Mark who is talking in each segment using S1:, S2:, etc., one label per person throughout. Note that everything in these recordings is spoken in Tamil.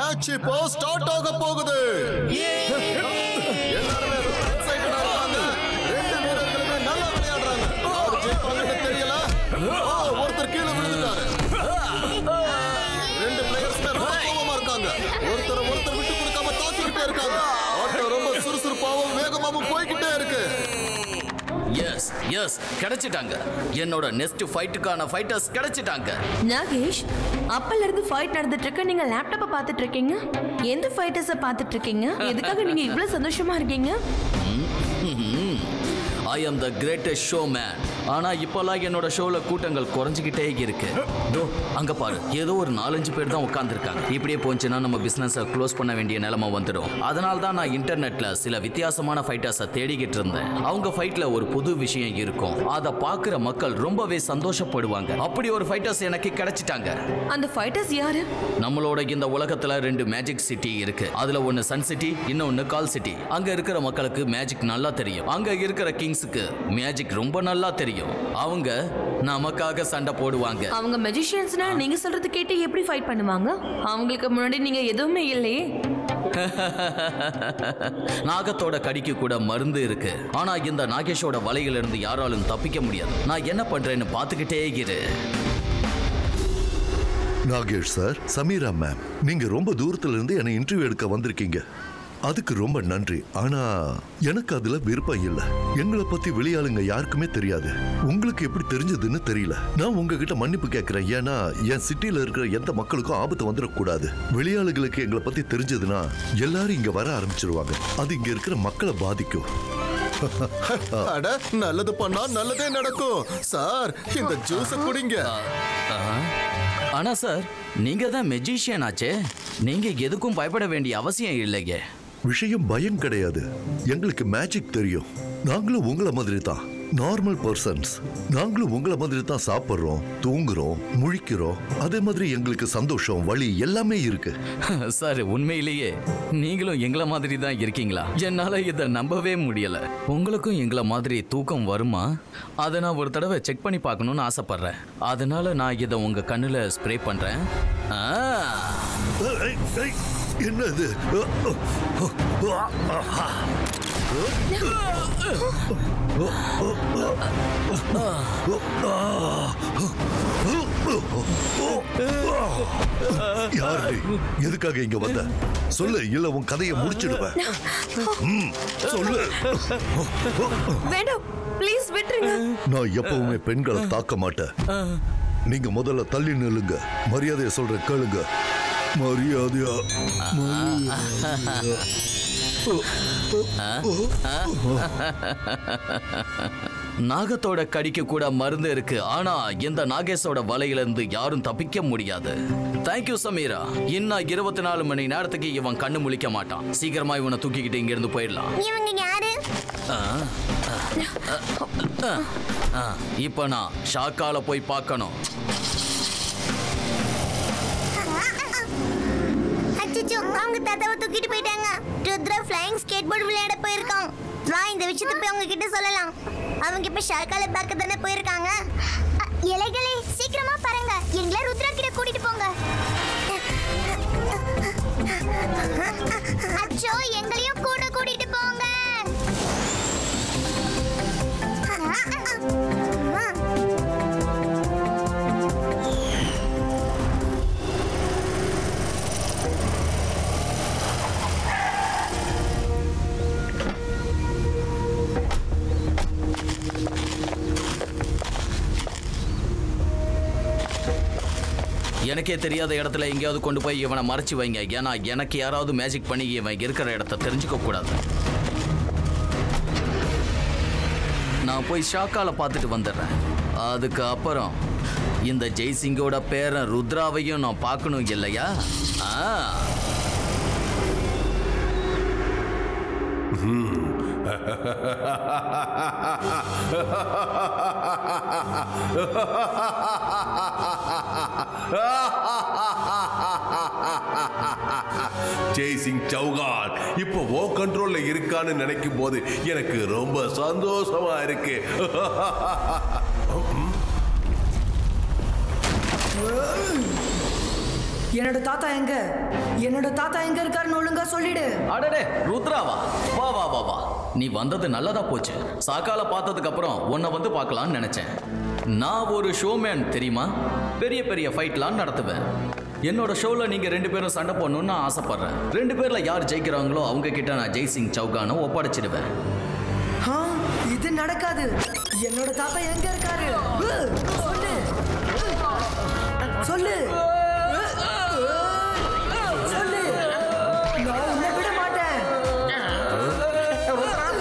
S1: மேட்ச் இப்போ ஸ்டார்ட் ஆக போகுது. எல்லாரும் எக்ஸைட்டடா இருக்காங்க. ரெண்டு வீரர்களுமே நல்லா விளையாடுறாங்க. யாரு ஜெயிப்பாங்கன்னு தெரியல. ஒருத்தர் கீழே விழுந்துட்டாரு. ரெண்டு பிளேயர்ஸ்மே ரொம்ப கோவமா இருக்காங்க. ஒருத்தர் விட்டு கொடுக்காம தாக்கிக்கிட்டே இருக்காங்க. ஆட்டம் ரொம்ப சுறுசுறுப்பாவும் வேகமாவும் போய்கிட்டே இருக்கு.
S2: எஸ் எஸ் கிடைச்சிட்டாங்க. என்னோட நெக்ஸ்ட் ஃபைட்டுக்கான ஃபைட்டர்ஸ் கிடைச்சிட்டாங்க.
S3: நாகேஷ், அப்பல இருந்து ஃபைட் நடந்துட்டு இருக்கு. நீங்க லேப்டாப்பை பார்த்துட்டு இருக்கீங்க. எந்த ஃபைட்டர்ஸை பார்த்துட்டு இருக்கீங்க? எதுக்காக நீங்க இவ்வளவு சந்தோஷமா இருக்கீங்க?
S2: ஐ ஆம் த கிரேட்டஸ்ட் ஷோ மேன். ஆனா இப்பெல்லாம் என்னோட ஷோல கூட்டங்கள் குறைஞ்சிக்கிட்டே இருக்கு. அங்க பாரு, ஏதோ ஒரு 4-5 பேர் தான் உட்கார்ந்துருக்காங்க. இப்படியே போச்சுன்னா நம்ம பிசினஸை க்ளோஸ் பண்ண வேண்டிய நிலைமை வந்துடும். அதனால தான் நான் இன்டர்நெட்ல சில வித்தியாசமான ஃபைட்டர்ஸை தேடிக்கிட்டு இருந்தேன். அவங்க ஃபைட்ல ஒரு புது விஷயம் இருக்கும். அதை பார்க்குற மக்கள் ரொம்பவே சந்தோஷப்படுவாங்க. அப்படி ஒரு ஃபைட்டர்ஸ் எனக்கு கிடைச்சிட்டாங்க.
S3: அந்த ஃபைட்டர்ஸ் யாரு?
S2: நம்மளோட இந்த உலகத்துல 2 மேஜிக் சிட்டி இருக்கு. அதுல ஒன்னு சன் சிட்டி, இன்னொன்னு கால் சிட்டி. அங்க இருக்கிற மக்களுக்கு மேஜிக் நல்லா தெரியும். அங்க இருக்கிற கிங்ஸுக்கு மேஜிக் ரொம்ப நல்லா தெரியும். அவங்க நமக்காக சண்டை போடுவாங்க.
S3: அவங்க மெஜிஷியன்ஸ்னா நீங்க சொல்றது கேட்டு எப்படி ஃபைட் பண்ணுவாங்க? அவங்களுக்கு முன்னாடி நீங்க எதுவுமே இல்லையே.
S2: நாகத்தோட கடிக்கு கூட மருந்து இருக்கு. ஆனா இந்த நாகேஷோட வலையில இருந்து யாராலும் தப்பிக்க முடியாது. நான் என்ன பண்றேன்னு பாத்துக்கிட்டே இரு.
S4: நாகேஷ் சார், சமீரா மேம், நீங்க ரொம்ப தூரத்துல இருந்து என்னை இன்டர்வியூ எடுக்க வந்திருக்கீங்க. அதுக்கு ரொம்ப நன்றி. ஆனா எனக்கு அதுல விருப்பம் இல்ல. எங்களை பத்தி வெளியாளுங்க யாருக்குமே தெரியாது. உங்களுக்கு எப்படி தெரிஞ்சதுன்னு தெரியல. நான் உங்ககிட்ட மன்னிப்பு கேட்கிறேன். ஏன்னா என் சிட்டில இருக்கிற எந்த மக்களுக்கும் ஆபத்து வந்துடக்கூடாது. வெளியாளுகளுக்கு எங்களை பத்தி தெரிஞ்சதுன்னா எல்லாரும் இங்க வர ஆரம்பிச்சிருவாங்க. அது இங்க இருக்கிற மக்களை பாதிக்கும்.
S1: நல்லது பண்ணா நல்லதே நடக்கும். சார், இந்த ஜூஸ் குடிங்க.
S2: ஆனா சார், நீங்க தான் மெஜிஷியன் ஆச்சே. நீங்க எதுக்கும் பயப்பட வேண்டிய அவசியம் இல்லையே.
S4: விஷயம் பயம் கிடையாது. எங்களுக்கு மேஜிக் தெரியும். நாங்களும் உங்களை மாதிரி தான் நார்மல் பர்சன்ஸ். நாங்களும் உங்களை மாதிரி தான் சாப்பிட்றோம், தூங்குறோம், முழிக்கிறோம். அதே மாதிரி எங்களுக்கு சந்தோஷம், வலி எல்லாமே இருக்கு.
S2: சார், உண்மையிலேயே நீங்களும் எங்களை மாதிரி தான் இருக்கீங்களா? என்னால இதை நம்பவே முடியல. உங்களுக்கும் எங்களை மாதிரி தூக்கம் வருமா? அதை நான் ஒரு தடவை செக் பண்ணி பார்க்கணும்னு ஆசைப்படுறேன். அதனால நான் இதை உங்க கண்ணுல ஸ்ப்ரே பண்றேன்.
S4: என்னது? யாரு? எதுக்காக இங்க வந்த? சொல்லு, இல்ல உன் கதையை முடிச்சிடுவேன். சொல்லு.
S3: வேண்டாம், ப்ளீஸ் விட்டுருங்க.
S4: நான் எப்பவுமே பெண்களை தாக்க மாட்டேன். நீங்க முதல்ல தள்ளி நில்லுங்க. மரியாதையை சொல்ற கேளுங்க. மரியாதையா?
S2: நாகத்தோட கடிக்கு கூட மருந்து இருக்கு. ஆனா இந்த நாகேஷோட வலையிலிருந்து யாரும் தப்பிக்க முடியாது. தேங்க்யூ சமீரா. இன்னும் 24 மணி நேரத்துக்கு இவன் கண்ணு முழிக்க மாட்டான். சீக்கிரமா இவனை தூக்கிக்கிட்டு இங்க இருந்து போயிடலாம். இப்ப நான் ஷாக்கால போய் பார்க்கணும்.
S5: அவங்க தாத்தாவை தூக்கிட்டு போயிட்டாங்க. ருத்ரா ஃப்ளையிங் ஸ்கேட் போர்டு விளையாட போயிருக்கான். நான் இந்த விஷயத்தை போய் அவங்க கிட்ட சொல்லலாம். அவங்க இப்ப ஷாக்கால பார்க்க தானே போயிருக்காங்க. இலைகளே, சீக்கிரமா பாருங்க. எங்களை ருத்ரா கிட்ட கூட்டிட்டு போங்க. அச்சோ, எங்களையும் கூட கூட்டிட்டு போங்க.
S2: எனக்கே தெரியாத இடத்துல எங்கேயாவது கொண்டு போய் இவனை மறைச்சு வைங்க. ஏன்னா எனக்கு யாராவது மேஜிக் பண்ணி இவன் இருக்கிற இடத்த தெரிஞ்சுக்க கூடாது. நான் போய் ஷாக்கால பார்த்துட்டு வந்துடுறேன். அதுக்கு அப்புறம் இந்த ஜெய்சிங்கோட பேரன் ருத்ராவையும் நான் பார்க்கணும் இல்லையா?
S6: ஜெய்சிங் சௌகான் இப்போ ஓ கண்ட்ரோல்ல இருக்கான்னு நினைக்கும் போது எனக்கு ரொம்ப சந்தோஷமா இருக்கு.
S7: என்னோட தாத்தா எங்க இருக்காருன்னு ஒழுங்கா சொல்லிடு.
S2: அடடே ருத்ராவா, வா வா வா வா. நீ வந்தது நல்லதா போச்சு. சாக்கால பார்த்ததுக்கு அப்புறம் உன்னை வந்து பார்க்கலாம்னு நினைச்சேன். நான் ஒரு ஷோமேன் தெரியுமா? பெரிய பெரிய ஃபைட்லாம் நடத்துவேன். என்னோட ஷோல நீங்க 2 பேரும் சண்டை போடணும்னு நான் ஆசைப்படுறேன். 2 பேர்ல யார் ஜெயிக்கிறாங்களோ அவங்க கிட்ட நான் ஜெய்சிங் சௌகானை ஒப்படைச்சிடுவேன்.
S7: இது நடக்காது. என்னோட தாத்தா எங்க இருக்காரு? சொல்லு சொல்லு சொல்லு. நான் உன்னை விட மாட்டேன்.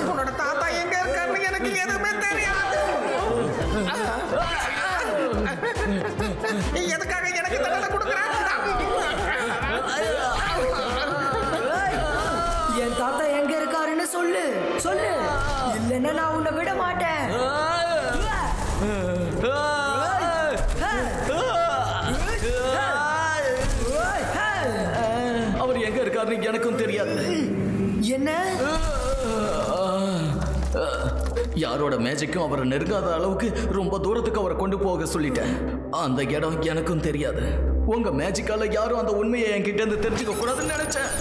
S8: உன்னோட தாத்தா எங்க இருக்காருன்னு எனக்கு எதுவுமே தெரியாது. எதுக்காக எனக்கு தண்டனை கொடுக்குறாங்க?
S7: என் தாத்தா எங்க இருக்காருன்னு சொல்லு சொல்லு. இல்லைன்னா நான் உன்னை விட மாட்டேன்.
S2: அவர் எங்க இருக்காருன்னு எனக்கும் தெரியாது.
S7: என்ன?
S2: யாரோட மேஜிக்கும் அவரை நெருங்காத அளவுக்கு ரொம்ப தூரத்துக்கு அவரை கொண்டு போக சொல்லிட்டேன். அந்த இடம் எனக்கும் தெரியாது. உங்க மேஜிக்கால யாரும் அந்த உண்மையை என்கிட்ட இருந்து தெரிஞ்சுக்க கூடாதுன்னு நினைச்சேன்.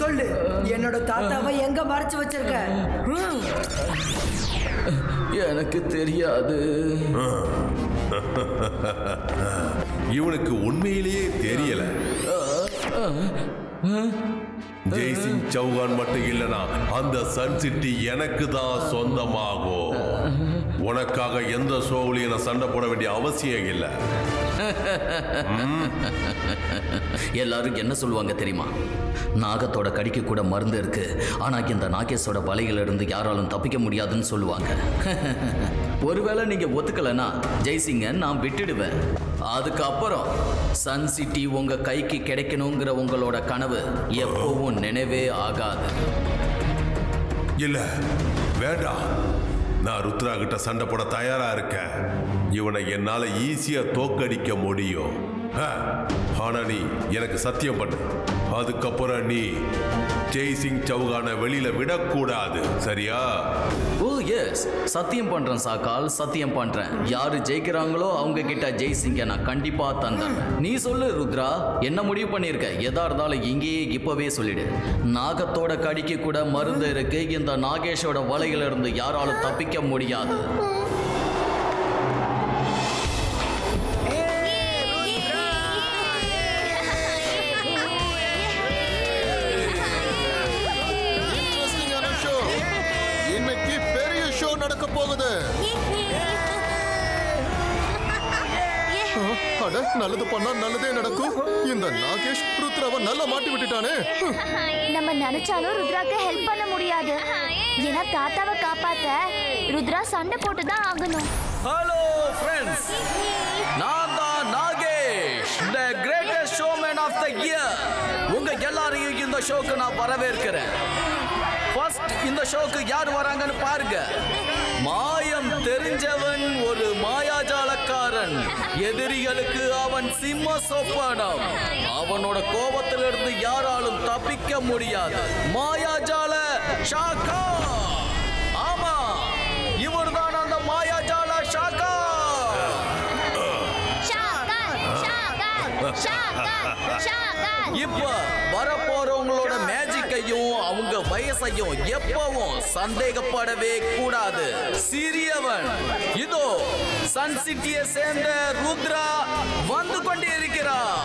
S7: சொல்லு, என்னோட தாத்தாவை எங்க மறைச்சு வச்சிருக்க?
S2: எனக்கு தெரியாது.
S6: இவனுக்கு உண்மையிலேயே தெரியல. ஜெய்சிங் சௌகான் மட்டும் இல்லனா அந்த சன் சிட்டி எனக்கு தான் சொந்தமாகும். உனக்காக எந்த ஷோவிலையும் நான் சண்டை போட வேண்டிய அவசியம் இல்லை.
S2: எல்லாரும் என்ன சொல்லுவாங்க தெரியுமா? நாகத்தோட கடிக்கு கூட மருந்து இருக்கு, ஆனா இந்த நாகேஷோட வலையில இருந்து யாராலும் தப்பிக்க முடியாதுன்னு சொல்லுவாங்க. ஒருவேளை நீங்க ஒத்துக்கலனா ஜெய்சிங்க நான் விட்டுடுவேன். அதுக்கப்புறம் சன் சிட்டி உங்க கைக்கு கிடைக்கணுங்கிற உங்களோட கனவு எப்பவும் நினைவே ஆகாது.
S6: இல்ல வேண்டாம், நான் ருத்ரா கிட்ட சண்டை போட தயாரா இருக்கேன். இவனை என்னால ஈஸியா தோக்கடிக்க முடியும். ஆனா நீ எனக்கு சத்தியம் பண்ணு, அதுக்கப்புறம் நீ ஜெய்சிங் சௌகானை வெளியில விடக்கூடாது, சரியா?
S2: ஓ எஸ், சத்தியம் பண்றேன் சாக்கால், சத்தியம் பண்றேன். யாரு ஜெயிக்கிறாங்களோ அவங்க கிட்ட ஜெய்சிங்க நான் கண்டிப்பா தந்தேன். நீ சொல்லு ருத்ரா, என்ன முடிவு பண்ணிருக்க? எதா இருந்தாலும் இங்கேயே இப்பவே சொல்லிடு. நாகத்தோட கடிக்கு கூட மருந்து இருக்கு, இந்த நாகேஷோட வலையில இருந்து யாராலும் தப்பிக்க முடியாது.
S1: நடக்க போகுது. நல்லது பண்ணா நல்லதே நடக்கும். இந்த நாகேஷ் ருத்ராவை நல்லா மாட்டி விட்டுட்டானே.
S5: நம்ம நினைச்சாலும் ருத்ராக்கு ஹெல்ப் பண்ண முடியாது. ஏன்னா தாத்தாவை காப்பாத்த ருத்ரா சண்டை போட்டு தான் ஆகணும்.
S2: ஹலோ ஃப்ரெண்ட்ஸ், நான் தான் Nagesh, the greatest showman of the year. உங்க எல்லாரையும் இந்த ஷோக்கு நான் வரவேற்கிறேன். ஃபர்ஸ்ட் இந்த ஷோக்கு யார் வராங்கன்னு பாருங்க. மாயம் தெரிஞ்சவன் ஒரு மாயாஜாலக்காரன். எதிரிகளுக்கு அவன் சிம்ம சொப்பனம். அவனோட கோபத்திலிருந்து யாராலும் தப்பிக்க முடியாது. மாயாஜால ஷாக்கா. ஆமா, இவர்தான் அந்த மாயாஜால ஷாக்கா. இப்ப வரப்போறவங்களோட மேஜிக்கையும் அவங்க வயசையும் எப்பவும் சந்தேகப்படவே கூடாது. சிறியவன் இதோ சன் சிட்டியை சேர்ந்த ருத்ரா வந்து கொண்டே இருக்கிறார்.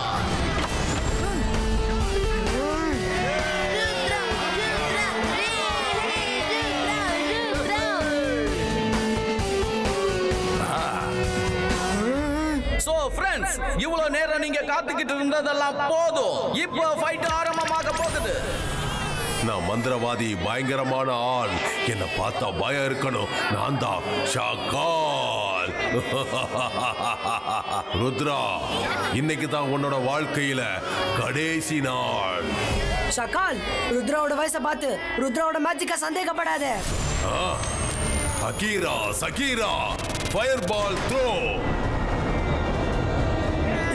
S2: சோ ஃப்ரெண்ட்ஸ், இவ்வளவு நேரம் நீங்க காத்துக்கிட்டு இருந்ததெல்லாம் போதும். இப்போ ஃபைட் ஆரம்பமாக போகுது.
S6: நான் மந்திரவாதி, பயங்கரமான ஆள். என்ன பார்த்தா பயம் இருக்கணும். நான் தான் ஷாக்கால். ருத்ரா, இன்னைக்கு தான் உன்னோட வாழ்க்கையில கடைசி நாள்.
S7: ஷாக்கால், ருத்ராவோட வயசை பார்த்து ருத்ராவோட மேஜிக்கா சந்தேகப்படாத.
S6: Akira, Shakira, fire ball throw.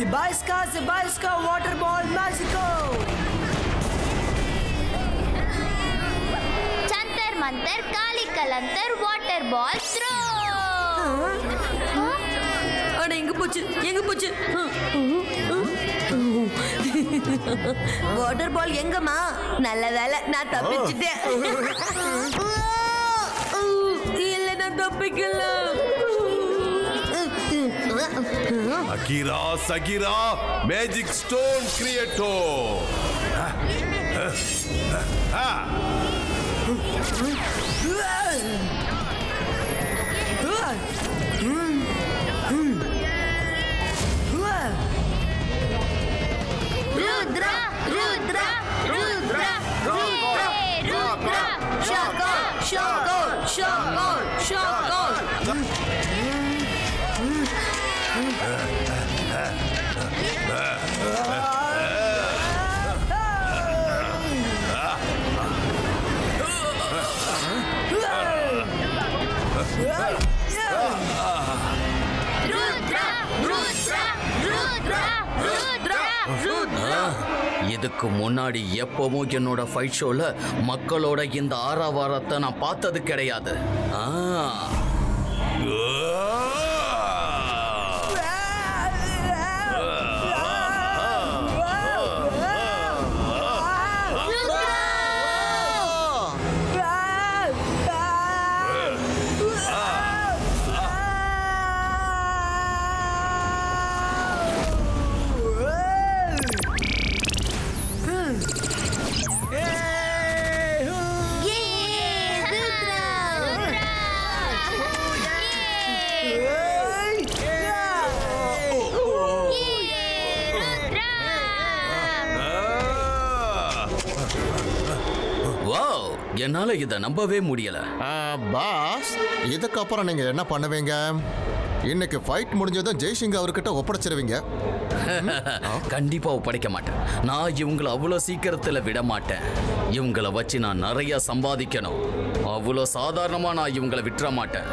S7: Ibaiska, water ball, Mexico.
S5: Chantar Mantar, Kali Kalantar, water ball throw.
S3: அட இங்க எங்க போச்சு எங்க போச்சு? வாட்டர் பால் எங்கம்மா? நல்ல வேலை நான் தப்பிச்சிட்டேன். இல்ல நான் தப்பிக்கல.
S6: Akira Zahira magic stone கிரியேட்டோ.
S5: ருத்ரா ருத்ரா ருத்ரா ருத்ரா ருத்ரா ஷாகோல் ஷாகோல் ஷாகோல் ஷாகோல்.
S2: இதுக்கு முன்னாடி எப்பவும் என்னோட ஃபைட் ஷோல மக்களோட இந்த ஆரவாரத்தை நான் பார்த்தது கிடையாது. என்னால இதை நம்பவே முடியல.
S1: பாஸ், இதுக்கப்புறம் நீங்க என்ன பண்ணுவீங்க? இன்னைக்கு ஃபைட் முடிஞ்சதும் ஜெய்சிங் அவர்கிட்ட ஒப்படைச்சிருவீங்க?
S2: கண்டிப்பா ஒப்படைக்க மாட்டேன். நான் இவங்களை அவ்வளோ சீக்கிரத்தில் விட மாட்டேன். இவங்களை வச்சு நான் நிறைய சம்பாதிக்கணும். அவ்வளோ சாதாரணமா நான் இவங்களை விட்டுற மாட்டேன்.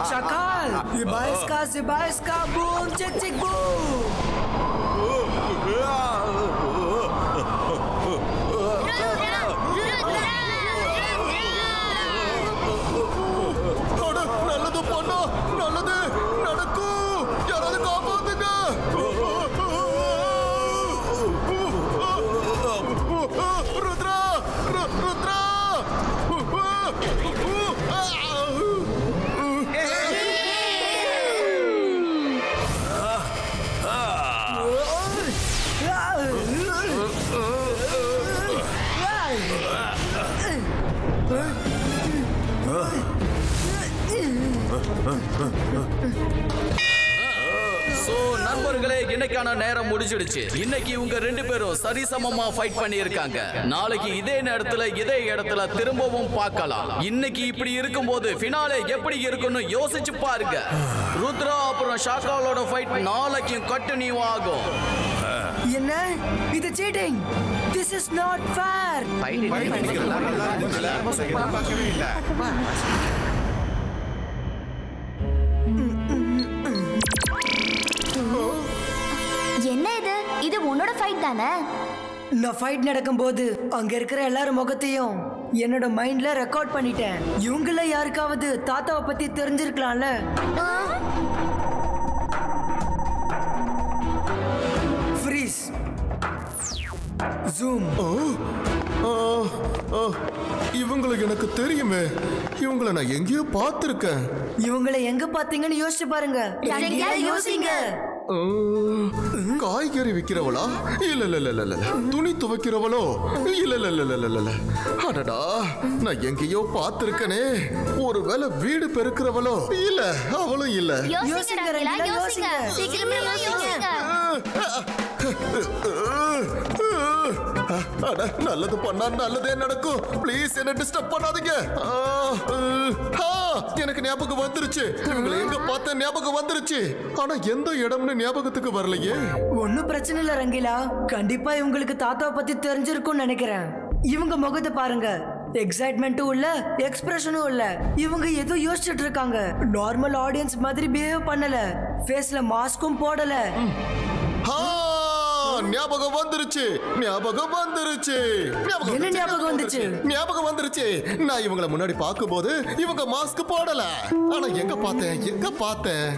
S7: Шакал! Зибайска, бум, чик-чик, бум!
S1: நல்லது பொண்ணு, நல்லது நடக்கும். யாராவது காப்பாத்துங்க. ருத்ரா ருத்ரா.
S2: நண்பர்களே, இன்னைக்கான நேரம் முடிஞ்சிடுச்சு. இன்னைக்கு இவங்க ரெண்டு பேரும் சரிசமமா ஃபைட் பண்ணி இருக்காங்க. நாளைக்கு இதே நேரத்துல இதே இடத்துல திரும்பவும் பார்க்கலாம். இன்னைக்கு இப்படி இருக்கும்போது ஃபினாலே எப்படி இருக்குன்னு யோசிச்சு பாருங்க. ருத்ரா அப்புறம் ஷாகாலோட ஃபைட் நாளைக்கு கண்டினியூ ஆகும்.
S7: என்ன இது seating? This is not fair.
S5: என்ன இது? இது உன்னோட ஃபைட் தானே?
S7: நான் ஃபைட் நடக்கும்போது அங்க இருக்கிற எல்லாரும் முகத்தையும் என்னோட மைண்ட்ல ரெக்கார்ட் பண்ணிட்டேன். இவங்கள யாருக்காவது தாத்தாவை பத்தி தெரிஞ்சிருக்கலாம்ல. Freeze, zoom.
S1: இவங்களை எனக்கு தெரியுமே. இவங்களை நான் எங்கேயோ பார்த்திருக்கேன்.
S7: இவங்களை எங்க பாத்தீங்கன்னு யோசிச்சு பாருங்க. யோசிங்க.
S1: காய்கறி விக்கிறவளா? இல்ல இல்ல இல்ல இல்ல. துணி துவைக்கிறவளோ? இல்ல இல்ல இல்ல இல்ல இல்ல. அடடா, நான் எங்கேயோ பார்த்திருக்கனே. ஒருவேளை வீடு பெருக்கிறவளோ? இல்ல, அவளும் இல்ல.
S5: யோசிங்க. சீக்கிரமா யோசிங்க.
S1: நல்லது பண்ணா நல்லதே நடக்கும். ப்ளீஸ் என்ன டிஸ்டர்ப் பண்ணாதீங்க. எனக்கு ஞாபகம் வந்துருச்சு. இவங்களை எங்க பார்த்த ஞாபகம் வந்துருச்சு. ஆனா எந்த இடம்னு ஞாபகத்துக்கு வரலையே.
S7: ஒன்னும் பிரச்சனை இல்ல ரங்கிலா. கண்டிப்பா இவங்களுக்கு தாத்தாவை பத்தி தெரிஞ்சிருக்கும்னு நினைக்கிறேன். இவங்க முகத்தை பாருங்க. எக்ஸைட்மெண்ட்டும் இல்ல, எக்ஸ்பிரஷனும் இல்ல. இவங்க ஏதோ யோசிச்சுட்டு இருக்காங்க. நார்மல் ஆடியன்ஸ் மாதிரி பிஹேவ் பண்ணல. ஃபேஸ்ல மாஸ்க்கும் போடல.
S1: ஞாபகம் வந்துருச்சு. ஞாபகம் வந்துருச்சு.
S7: என்ன ஞாபகம் வந்துச்சு?
S1: ஞாபகம் வந்துருச்சு. நான் இவங்களை முன்னாடி பார்க்கும்போது இவங்க மாஸ்க் போடல. ஆனா எங்க பார்த்தேன்?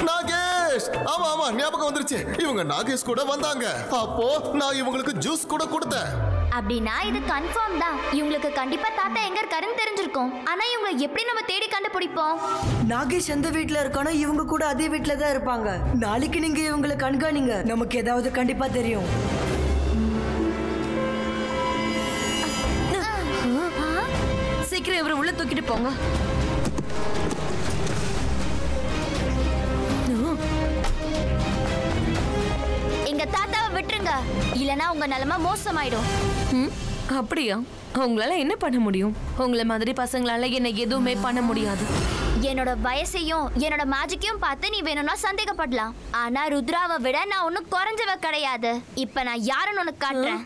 S1: நாகேஷ். ஆமா ஆமா ஞாபகம் வந்துருச்சு. இவங்க நாகேஷ் கூட வந்தாங்க. அப்போ நான் இவங்களுக்கு ஜூஸ் கூட கொடுத்தேன்.
S5: அப்படின்னா இது கன்ஃபார்ம் தான். இவங்களுக்கு கண்டிப்பா தாத்தா எங்க இருக்காருன்னு தெரிஞ்சிருக்கும். ஆனா இவங்களை எப்படி நம்ம தேடி கண்டுபிடிப்போம்?
S7: நாகேஷ் எந்த வீட்ல இருக்கானோ இவங்க கூட அதே வீட்ல தான் இருப்பாங்க. நாளைக்கு நீங்க இவங்களை கண்காணிங்க. நமக்கு ஏதாவது கண்டிப்பா தெரியும்.
S3: சீக்கிரம் இவரை உள்ள தூக்கிட்டு போங்க.
S5: எங்க தாத்தாவை விட்டுருங்க, இல்லனா உங்க நிலைமை மோசமாயிடும்.
S3: அப்படியா? உங்களால என்ன பண்ண முடியும்? உங்களை மாதிரி பசங்களால என்ன எதுவுமே பண்ண முடியாது.
S5: என்னோட வயசையும் என்னோட மேஜிக்கையும் பார்த்து நீ வேணும்னா சந்தேகப்படலாம். ஆனா ருத்ராவை விட நான் ஒன்னும் குறைஞ்சவ கிடையாது. இப்ப நான் யாருன்னு உனக்கு காட்டுறேன்.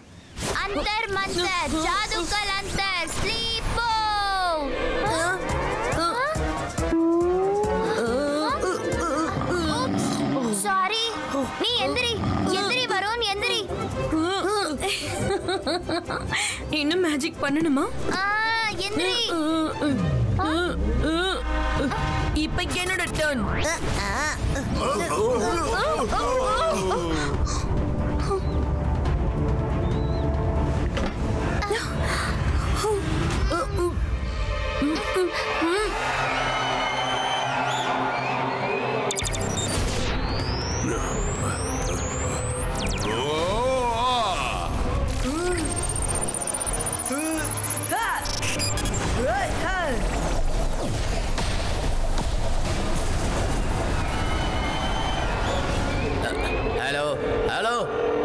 S5: அந்தர் மந்தர் ஜாதுகல் அந்தர் ஸ்லீப்போ. சாரி, நீ எந்திரி வருண், எந்திரி.
S3: இன்னும் மேஜிக் பண்ணணுமா?
S5: எந்திரி.
S3: இப்ப என்னோட டர்ன்.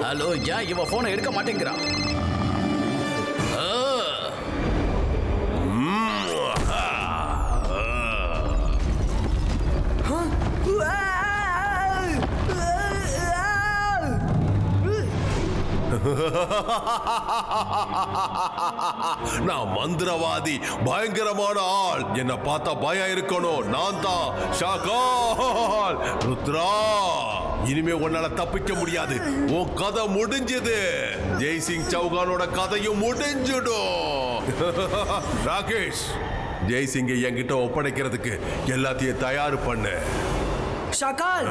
S2: ஹலோ, ஏன் இவ போனை எடுக்க மாட்டேங்கிறான்?
S6: நான் மந்திரவாதி, பயங்கரமான ஆள். என்ன பார்த்தா பயம் இருக்கணும். நான் தான் ஷாகால் ருத்ரா. இனிமே உன்னால தப்பிக்க முடியாது. உன் கதை முடிஞ்சது. ஜெய்சிங் சௌகானோட கதையும் முடிஞ்சிடும். ராகேஷ், ஜெய்சிங்கை என்கிட்ட ஒப்படைக்கிறதுக்கு எல்லாத்தையும் தயார் பண்ணு.
S7: ஷாகால்,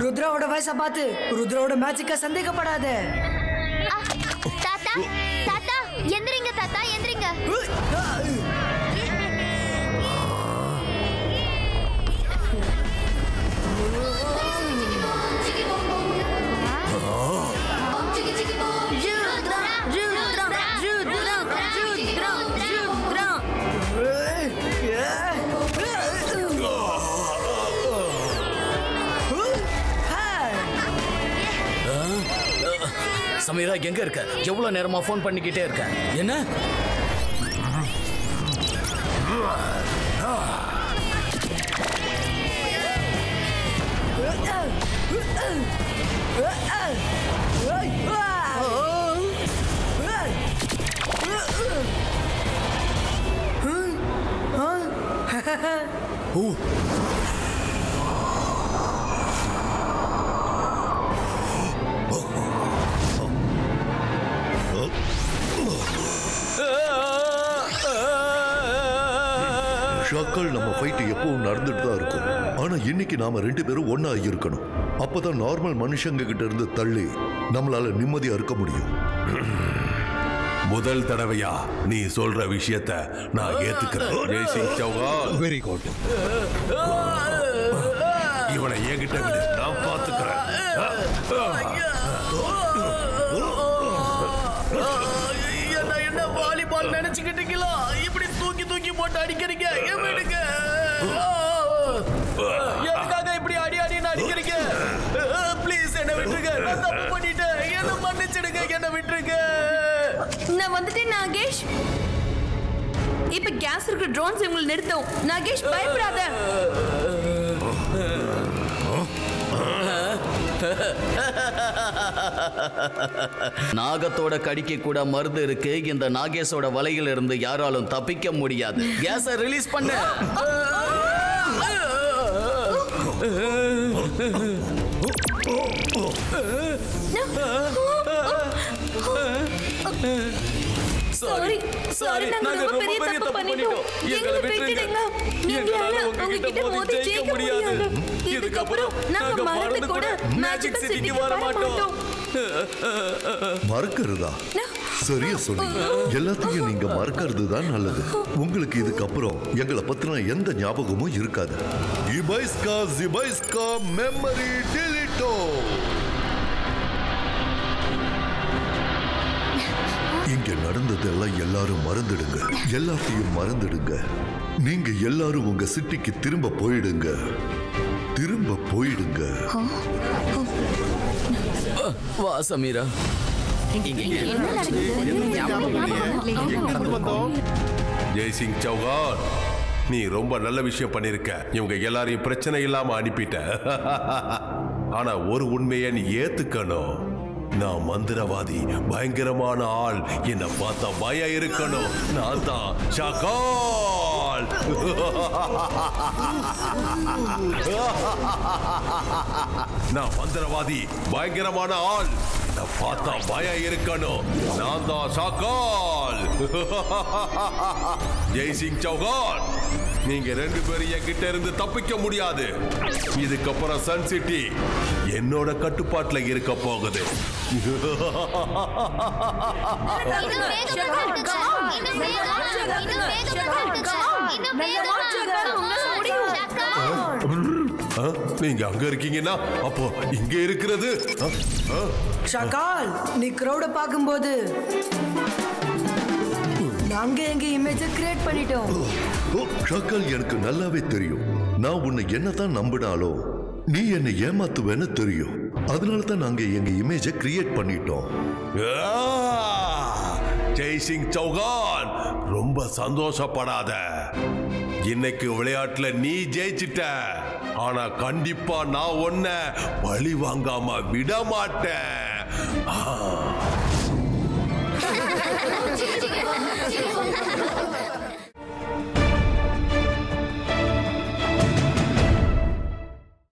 S7: ருத்ராவோட வயசை பார்த்து ருத்ராவோட மேஜிக்க சந்தேகப்படாத.
S5: தாத்தா, தாத்தா, எந்திரிங்க தாத்தா, எந்திரிங்க.
S2: சமீரா எங்க இருக்க? எவ்வளவு நேரமா போன் பண்ணிக்கிட்டே இருக்க? என்ன?
S4: ஷாக்கால், நம்ம ஃபைட் எப்பவும் நடந்துட்டு தான் இருக்கும். ஆனா இன்னைக்கு நாம 2 பேரும் ஒன்னா இருக்கணும். அப்பதான் நார்மல் மனுஷங்க கிட்ட இருந்து தள்ளி நம்மளால நிம்மதியா இருக்க முடியும்.
S6: முதல் தடவையா நீ சொல்ற விஷயத்த நான் ஏத்துக்கிறேன். Jaisingh Chauhan,
S9: very good.
S6: இவனை என்கிட்ட விடு, நான் பாத்துக்கிறேன்.
S2: என்ன வாலிபால் நினைச்சுக்கிட்டீங்களா? இப்படி தூக்கி தூக்கி போட்டு அடிக்கிறீங்க. விடுங்க. எதுக்காக இப்படி அடி அடின்னு அடிக்கிறீங்க? ப்ளீஸ் என்ன விடு.
S3: நாகேஷ். இப்ப கேஸ் இருக்கிற ட்ரோன்ஸ் இவங்களை நிறுத்தும். நாகேஷ் பயப்படாத.
S2: நாகத்தோட கடிக்க கூட மருந்து இருக்கு. இந்த நாகேஷோட வலையில இருந்து யாராலும் தப்பிக்க முடியாது. கேஸை ரிலீஸ் பண்ண.
S3: சாரி நாங்க ரொம்ப பெரிய தப்பு பண்ணிட்டோம். எங்களை விட்டுடுங்க. எங்களால உங்ககிட்ட மோதி ஜெயிக்க முடியாது. இதுக்கப்புறம் நாங்க மறந்து கூட மேஜிக் சிட்டிக்கு வர மாட்டோம்.
S4: மறக்கிறதா? சரியா சொன்னீங்க. எல்லாத்தையும் நீங்க மறக்கிறது தான் நல்லது. உங்களுக்கு இதுக்கப்புறம் எங்களை பத்தின எந்த ஞாபகமும் இருக்காது. ஜிபைஸ்கா மெமரி டெலிட்டோ. இங்க நடந்ததெல்லாம் எல்லாரும் மறந்துடுங்க. எல்லாத்தையும் மறந்துடுங்க. நீங்க எல்லாரும் உங்க சிட்டிக்கு திரும்ப போயிடுங்க.
S2: வா சமீரா.
S6: ஜெய்சிங் சௌகான், நீ ரொம்ப நல்ல விஷயம் பண்ணிருக்க. இவங்க எல்லாரையும் பிரச்சனை இல்லாம அனுப்பிட்ட. ஆனா ஒரு உண்மையை நீ ஏத்துக்கணும். நான் மந்திரவாதி, பயங்கரமான ஆள். என்ன பார்த்தா பயம் இருக்கணும். நான் தான் ஷாகால். நான் மந்திரவாதி, பயங்கரமான ஆள். என்ன பார்த்தா பயம் இருக்கணும். நான் தான் ஷாகால். ஜெய்சிங் சௌகான், நீங்க ரெண்டு பேரும் என்கிட்ட இருந்து தப்பிக்க முடியாது. இதுக்கப்புறம் சன் சிட்டி என்னோட கட்டுப்பாட்டுல இருக்க போகுது. நீங்க அங்க இருக்கீங்கன்னா அப்போ இங்க இருக்கிறது
S7: ஷாகால், நீ கிரௌட பாக்கும்போது நாங்க எங்க இமேஜ கிரியேட் பண்ணிட்டோம்.
S4: ஷாகால், எனக்கு நல்லாவே தெரியும். நான் உன்னை என்னதான் நம்பினாலும் நீ என்னை ஏமாத்துவேன்னு தெரியும். அதனால தான் நாங்க எங்க இமேஜ கிரியேட் பண்ணிட்டோம்.
S6: ஜெய்சிங் சௌகான், ரொம்ப சந்தோஷப்படாத. இன்னைக்கு விளையாட்டுல நீ ஜெயிச்சிட்ட. ஆனா கண்டிப்பா நான் உன்னை பழி வாங்காம விட மாட்டேன்.